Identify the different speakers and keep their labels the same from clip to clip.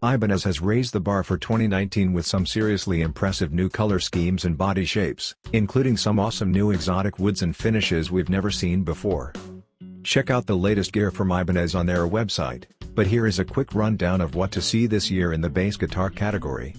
Speaker 1: Ibanez has raised the bar for 2019 with some seriously impressive new color schemes and body shapes, including some awesome new exotic woods and finishes we've never seen before. Check out the latest gear from Ibanez on their website, but here is a quick rundown of what to see this year in the bass guitar category.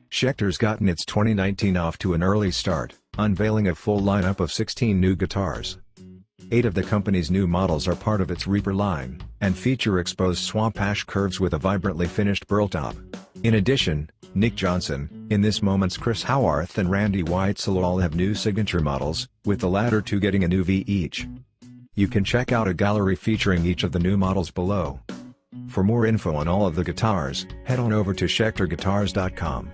Speaker 1: Schecter's gotten its 2019 off to an early start, unveiling a full lineup of 16 new guitars. 8 of the company's new models are part of its Reaper line, and feature exposed swamp ash curves with a vibrantly finished burl top. In addition, Nick Johnson, In This Moment's Chris Howarth and Randy Weitzel all have new signature models, with the latter two getting a new V each. You can check out a gallery featuring each of the new models below. For more info on all of the guitars, head on over to schecterguitars.com.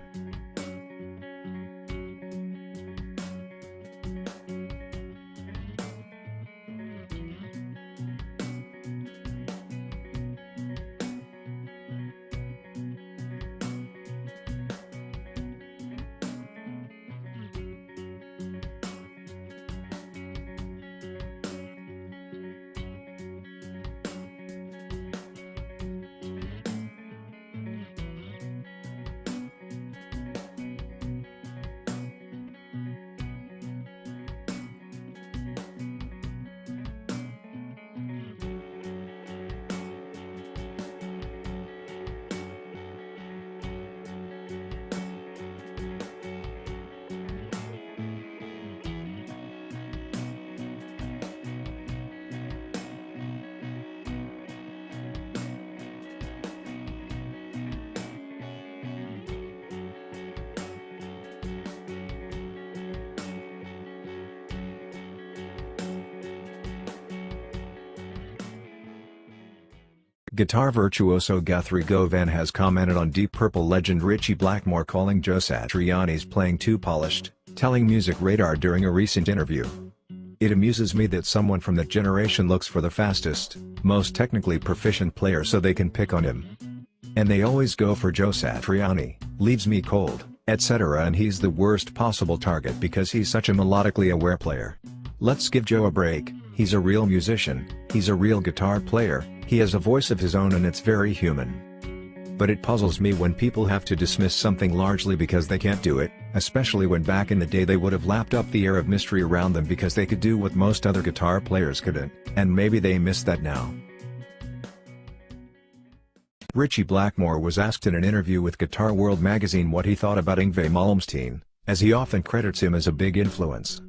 Speaker 1: Guitar virtuoso Guthrie Govan has commented on Deep Purple legend Ritchie Blackmore calling Joe Satriani's playing too polished, telling Music Radar during a recent interview. "It amuses me that someone from that generation looks for the fastest, most technically proficient player so they can pick on him. And they always go for Joe Satriani, leaves me cold, etc. and he's the worst possible target because he's such a melodically aware player. Let's give Joe a break, he's a real musician, he's a real guitar player, he has a voice of his own and it's very human. But it puzzles me when people have to dismiss something largely because they can't do it, especially when back in the day they would have lapped up the air of mystery around them because they could do what most other guitar players couldn't, and maybe they miss that now." Ritchie Blackmore was asked in an interview with Guitar World magazine what he thought about Yngwie Malmsteen, as he often credits him as a big influence.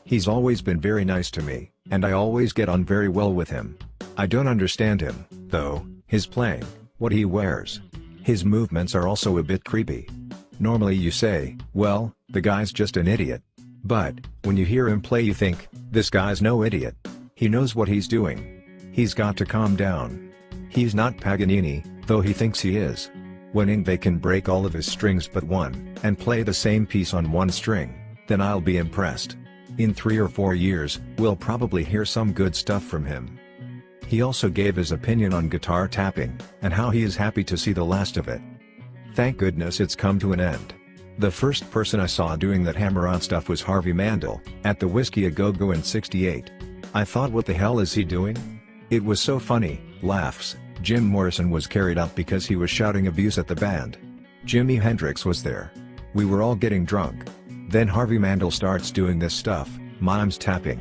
Speaker 1: "He's always been very nice to me, and I always get on very well with him. I don't understand him, though, his playing, what he wears. His movements are also a bit creepy. Normally you say, well, the guy's just an idiot. But, when you hear him play you think, this guy's no idiot. He knows what he's doing. He's got to calm down. He's not Paganini, though he thinks he is. When Yngwie can break all of his strings but one, and play the same piece on one string, then I'll be impressed. In 3 or 4 years, we'll probably hear some good stuff from him." He also gave his opinion on guitar tapping, and how he is happy to see the last of it. "Thank goodness it's come to an end. The first person I saw doing that hammer-on stuff was Harvey Mandel, at the Whiskey A Go-Go in '68. I thought what the hell is he doing? It was so funny, laughs. Jim Morrison was carried up because he was shouting abuse at the band. Jimi Hendrix was there. We were all getting drunk. Then Harvey Mandel starts doing this stuff, mimes tapping.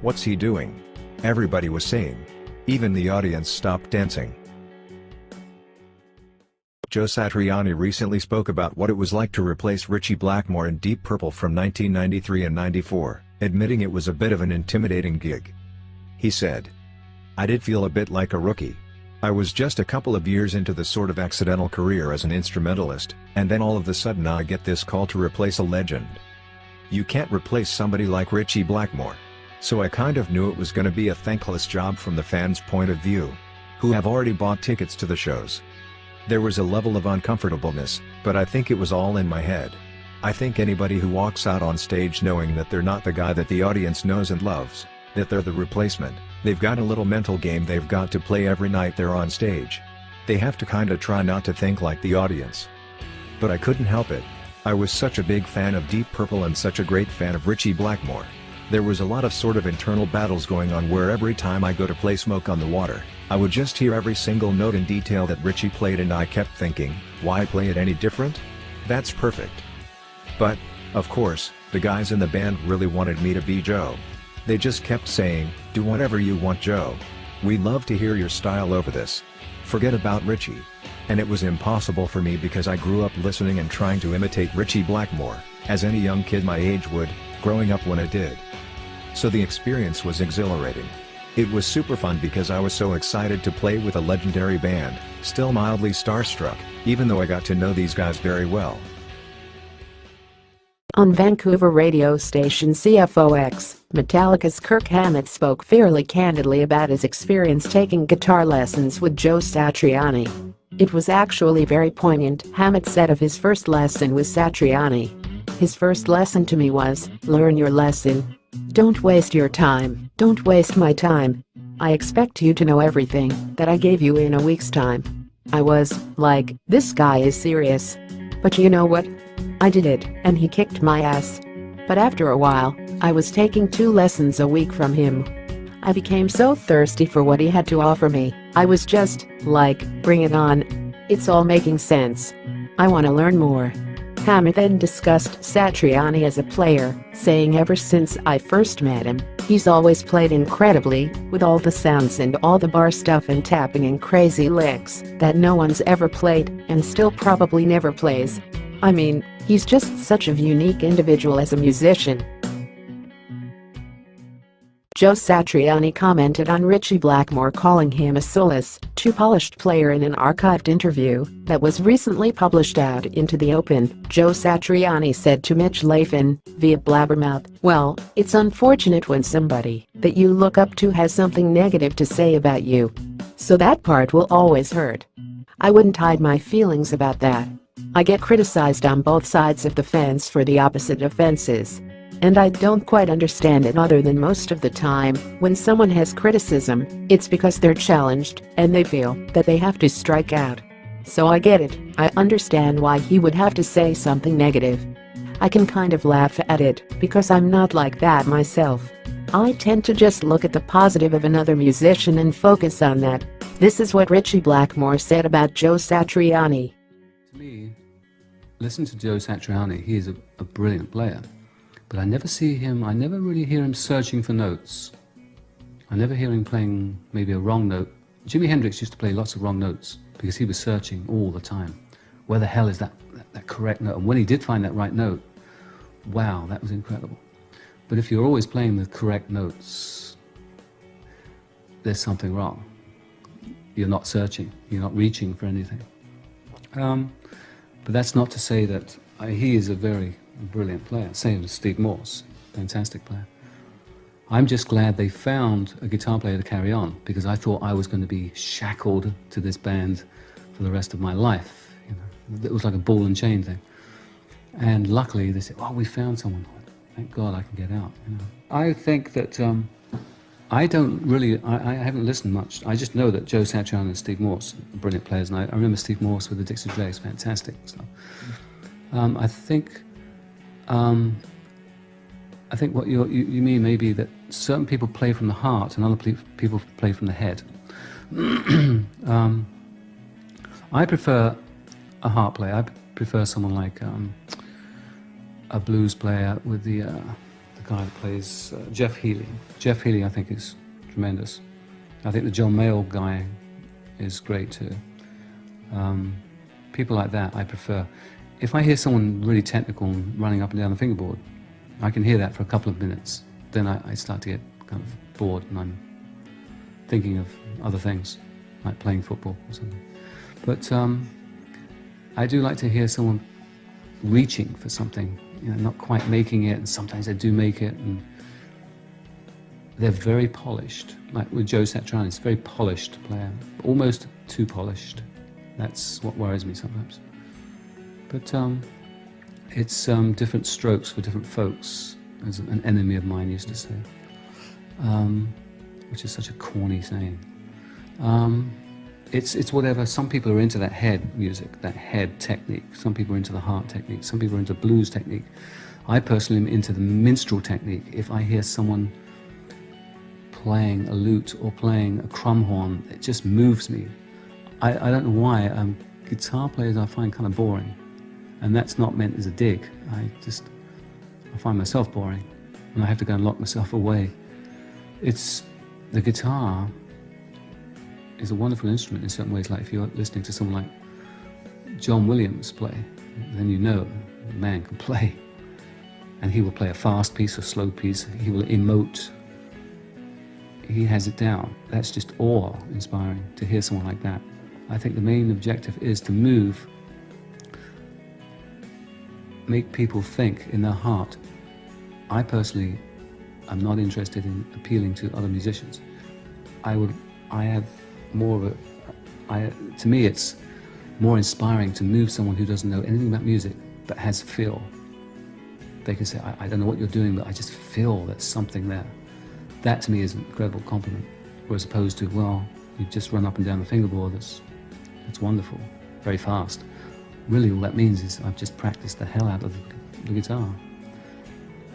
Speaker 1: What's he doing? Everybody was saying. Even the audience stopped dancing. Joe Satriani recently spoke about what it was like to replace Ritchie Blackmore in Deep Purple from 1993 and 94, admitting it was a bit of an intimidating gig. He said, "I did feel a bit like a rookie. I was just a couple of years into the sort of accidental career as an instrumentalist, and then all of a sudden I get this call to replace a legend. You can't replace somebody like Ritchie Blackmore. So I kind of knew it was gonna be a thankless job from the fans' point of view, who have already bought tickets to the shows. There was a level of uncomfortableness, but I think it was all in my head. I think anybody who walks out on stage knowing that they're not the guy that the audience knows and loves, that they're the replacement, they've got a little mental game they've got to play every night they're on stage. They have to kinda try not to think like the audience. But I couldn't help it. I was such a big fan of Deep Purple and such a great fan of Ritchie Blackmore. There was a lot of sort of internal battles going on where every time I go to play Smoke on the Water, I would just hear every single note in detail that Ritchie played and I kept thinking, why play it any different? That's perfect. But, of course, the guys in the band really wanted me to be Joe. They just kept saying, do whatever you want, Joe. We'd love to hear your style over this. Forget about Ritchie. And it was impossible for me because I grew up listening and trying to imitate Ritchie Blackmore, as any young kid my age would, growing up when I did. So the experience was exhilarating. It was super fun because I was so excited to play with a legendary band, still mildly starstruck, even though I got to know these guys very well."
Speaker 2: On Vancouver radio station CFOX, Metallica's Kirk Hammett spoke fairly candidly about his experience taking guitar lessons with Joe Satriani. It was actually very poignant, Hammett said of his first lesson with Satriani. "His first lesson to me was, learn your lesson. Don't waste your time, don't waste my time. I expect you to know everything that I gave you in a week's time." I was like, this guy is serious. But you know what? I did it, and he kicked my ass. But after a while, I was taking 2 lessons a week from him. I became so thirsty for what he had to offer me, I was just like, bring it on. It's all making sense. I want to learn more. Hammett then discussed Satriani as a player, saying ever since I first met him, he's always played incredibly, with all the sounds and all the bar stuff and tapping and crazy licks that no one's ever played and still probably never plays. I mean, he's just such a unique individual as a musician. Joe Satriani commented on Ritchie Blackmore calling him a soulless, too polished player in an archived interview that was recently published out into the open. Joe Satriani said to Mitch Laffin, via Blabbermouth, "Well, it's unfortunate when somebody that you look up to has something negative to say about you. So that part will always hurt. I wouldn't hide my feelings about that. I get criticized on both sides of the fence for the opposite offenses. And I don't quite understand it other than most of the time, when someone has criticism, it's because they're challenged and they feel that they have to strike out. So I get it, I understand why he would have to say something negative. I can kind of laugh at it because I'm not like that myself. I tend to just look at the positive of another musician and focus on that." This is what Ritchie Blackmore said about Joe Satriani.
Speaker 3: To me, listen to Joe Satriani, he is a brilliant player. But I never really hear him searching for notes. I never hear him playing maybe a wrong note. Jimi Hendrix used to play lots of wrong notes because he was searching all the time. Where the hell is that correct note? And when he did find that right note, wow, that was incredible. But if you're always playing the correct notes, there's something wrong. You're not searching, you're not reaching for anything. But that's not to say that he is a very brilliant player, same as Steve Morse, fantastic player. I'm just glad they found a guitar player to carry on, because I thought I was going to be shackled to this band for the rest of my life. You know, it was like a ball and chain thing. And luckily they said, "Oh, we found someone. Thank God I can get out." You know, I think that I haven't listened much. I just know that Joe Satriani and Steve Morse are brilliant players, and I remember Steve Morse with the Dixie Dregs, fantastic stuff. I think what you mean maybe that certain people play from the heart and other people play from the head. I prefer a heart player. I prefer someone like a blues player with the guy that plays Jeff Healey. Jeff Healey, I think, is tremendous. I think the John Mayall guy is great too. People like that I prefer. If I hear someone really technical and running up and down the fingerboard, I can hear that for a couple of minutes. Then I start to get kind of bored and I'm thinking of other things, like playing football or something. But I do like to hear someone reaching for something, you know, not quite making it, and sometimes they do make it, and they're very polished. Like with Joe Satriani, it's a very polished player, almost too polished. That's what worries me sometimes. But it's different strokes for different folks, as an enemy of mine used to say, which is such a corny saying. It's whatever. Some people are into that head music, that head technique. Some people are into the heart technique. Some people are into blues technique. I personally am into the minstrel technique. If I hear someone playing a lute or playing a crumhorn, it just moves me. I don't know why. Guitar players I find kind of boring, and that's not meant as a dig. I find myself boring, and I have to go and lock myself away. It's the guitar is a wonderful instrument in certain ways. Like if you're listening to someone like John Williams play, then you know the man can play, and he will play a fast piece or slow piece. He will emote. He has it down. That's just awe-inspiring to hear someone like that. I think the main objective is to make people think in their heart. I personally am not interested in appealing to other musicians. I have more of to me it's more inspiring to move someone who doesn't know anything about music but has feel. They can say, I don't know what you're doing, but I just feel there's something there. That to me is an incredible compliment, whereas opposed to, well, you just run up and down the fingerboard, that's wonderful, very fast. Really all that means is I've just practiced the hell out of the guitar.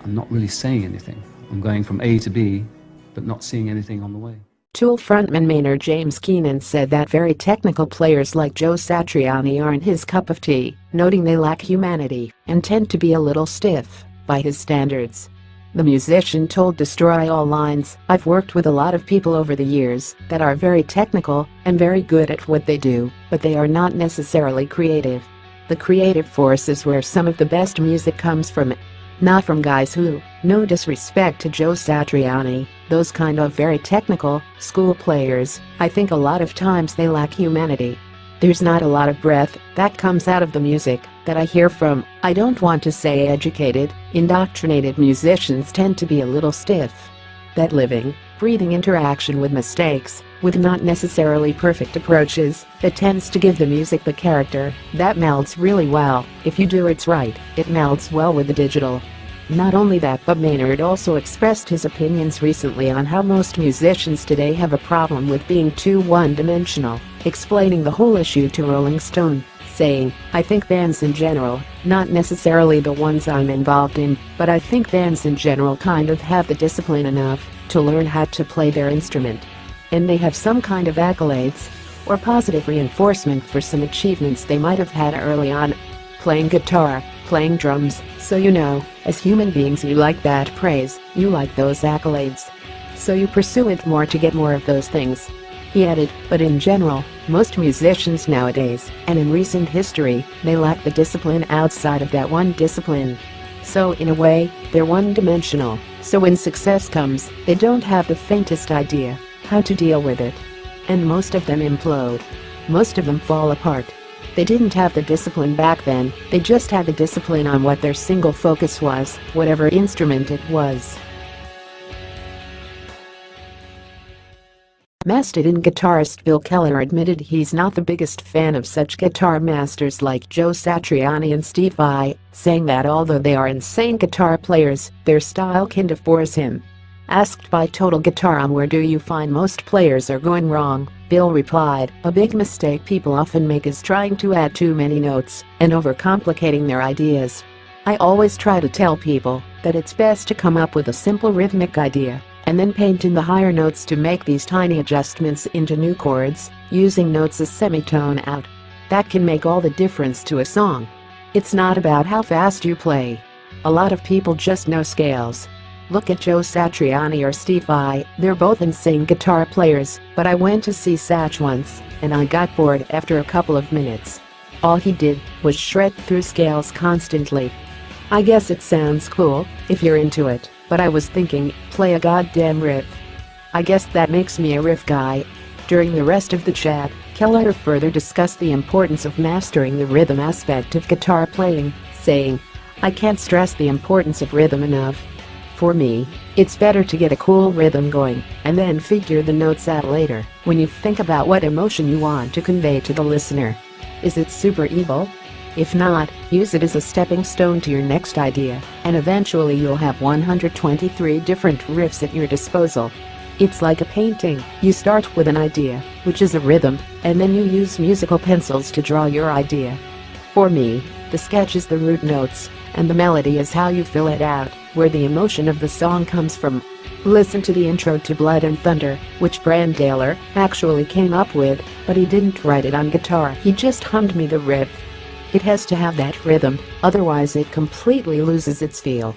Speaker 3: I'm not really saying anything. I'm going from A to B, but not seeing anything on the way.
Speaker 2: Tool frontman Maynard James Keenan said that very technical players like Joe Satriani aren't his cup of tea, noting they lack humanity and tend to be a little stiff, by his standards. The musician told Destroy All Lines, "I've worked with a lot of people over the years that are very technical and very good at what they do, but they are not necessarily creative. The creative force is where some of the best music comes from. Not from guys who, no disrespect to Joe Satriani, those kind of very technical, school players, I think a lot of times they lack humanity. There's not a lot of breath that comes out of the music that I hear from, I don't want to say educated, indoctrinated musicians tend to be a little stiff. That living, breathing interaction with mistakes, with not necessarily perfect approaches, that tends to give the music the character that melds really well. If you do it right, it melds well with the digital." Not only that, but Maynard also expressed his opinions recently on how most musicians today have a problem with being too one-dimensional, explaining the whole issue to Rolling Stone, saying, "I think bands in general, not necessarily the ones I'm involved in, but I think bands in general kind of have the discipline enough to learn how to play their instrument. And they have some kind of accolades or positive reinforcement for some achievements they might have had early on. Playing guitar, playing drums, so you know, as human beings you like that praise, you like those accolades. So you pursue it more to get more of those things." He added, "But in general, most musicians nowadays, and in recent history, they lack the discipline outside of that one discipline. So in a way, they're one-dimensional, so when success comes, they don't have the faintest idea how to deal with it. And most of them implode. Most of them fall apart. They didn't have the discipline back then, they just had the discipline on what their single focus was, whatever instrument it was." Mastodon guitarist Bill Kelliher admitted he's not the biggest fan of such guitar masters like Joe Satriani and Steve Vai, saying that although they are insane guitar players, their style kind of bores him. Asked by Total Guitar on where do you find most players are going wrong, Bill replied, "A big mistake people often make is trying to add too many notes and overcomplicating their ideas. I always try to tell people that it's best to come up with a simple rhythmic idea and then paint in the higher notes to make these tiny adjustments into new chords, using notes as semitone out. That can make all the difference to a song. It's not about how fast you play. A lot of people just know scales. Look at Joe Satriani or Steve Vai, they're both insane guitar players, but I went to see Satch once, and I got bored after a couple of minutes. All he did was shred through scales constantly. I guess it sounds cool, if you're into it, but I was thinking, play a goddamn riff. I guess that makes me a riff guy. During the rest of the chat, Kelliher further discussed the importance of mastering the rhythm aspect of guitar playing, saying, "I can't stress the importance of rhythm enough. For me, it's better to get a cool rhythm going and then figure the notes out later when you think about what emotion you want to convey to the listener. Is it super evil? If not, use it as a stepping stone to your next idea, and eventually you'll have 123 different riffs at your disposal. It's like a painting. You start with an idea, which is a rhythm, and then you use musical pencils to draw your idea. For me, the sketch is the root notes, and the melody is how you fill it out, where the emotion of the song comes from. Listen to the intro to Blood and Thunder, which Brandaler actually came up with, but he didn't write it on guitar. He just hummed me the riff. It has to have that rhythm, otherwise it completely loses its feel."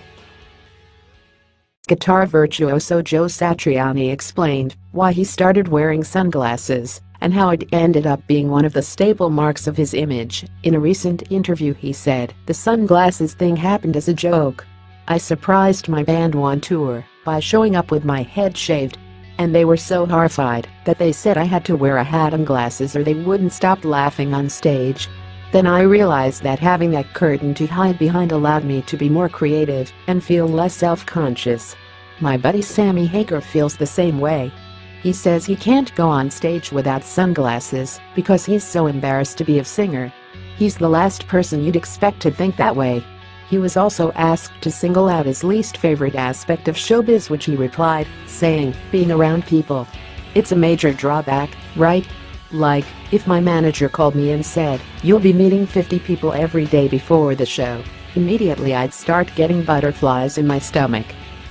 Speaker 2: Guitar virtuoso Joe Satriani explained why he started wearing sunglasses and how it ended up being one of the staple marks of his image. In a recent interview he said, "The sunglasses thing happened as a joke. I surprised my band on tour by showing up with my head shaved, and they were so horrified that they said I had to wear a hat and glasses or they wouldn't stop laughing on stage. Then I realized that having that curtain to hide behind allowed me to be more creative and feel less self-conscious." My buddy Sammy Hagar feels the same way. He says he can't go on stage without sunglasses because he's so embarrassed to be a singer. He's the last person you'd expect to think that way. He was also asked to single out his least favorite aspect of showbiz, which he replied, saying, "Being around people. It's a major drawback, right? Like, if my manager called me and said, 'You'll be meeting 50 people every day before the show,' immediately I'd start getting butterflies in my stomach.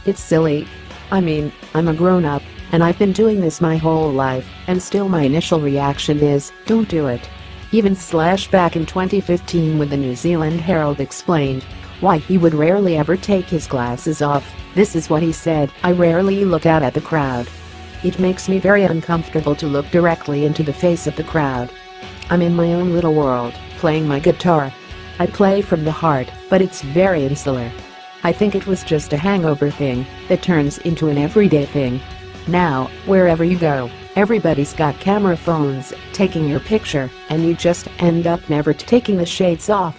Speaker 2: It's silly. I mean, I'm a grown-up, and I've been doing this my whole life, and still my initial reaction is, don't do it." Even Slash back in 2015 with the New Zealand Herald explained why he would rarely ever take his glasses off. This is what he said, "I rarely look out at the crowd. It makes me very uncomfortable to look directly into the face of the crowd. I'm in my own little world, playing my guitar. I play from the heart, but it's very insular. I think it was just a hangover thing that turns into an everyday thing. Now, wherever you go, everybody's got camera phones taking your picture, and you just end up never taking the shades off.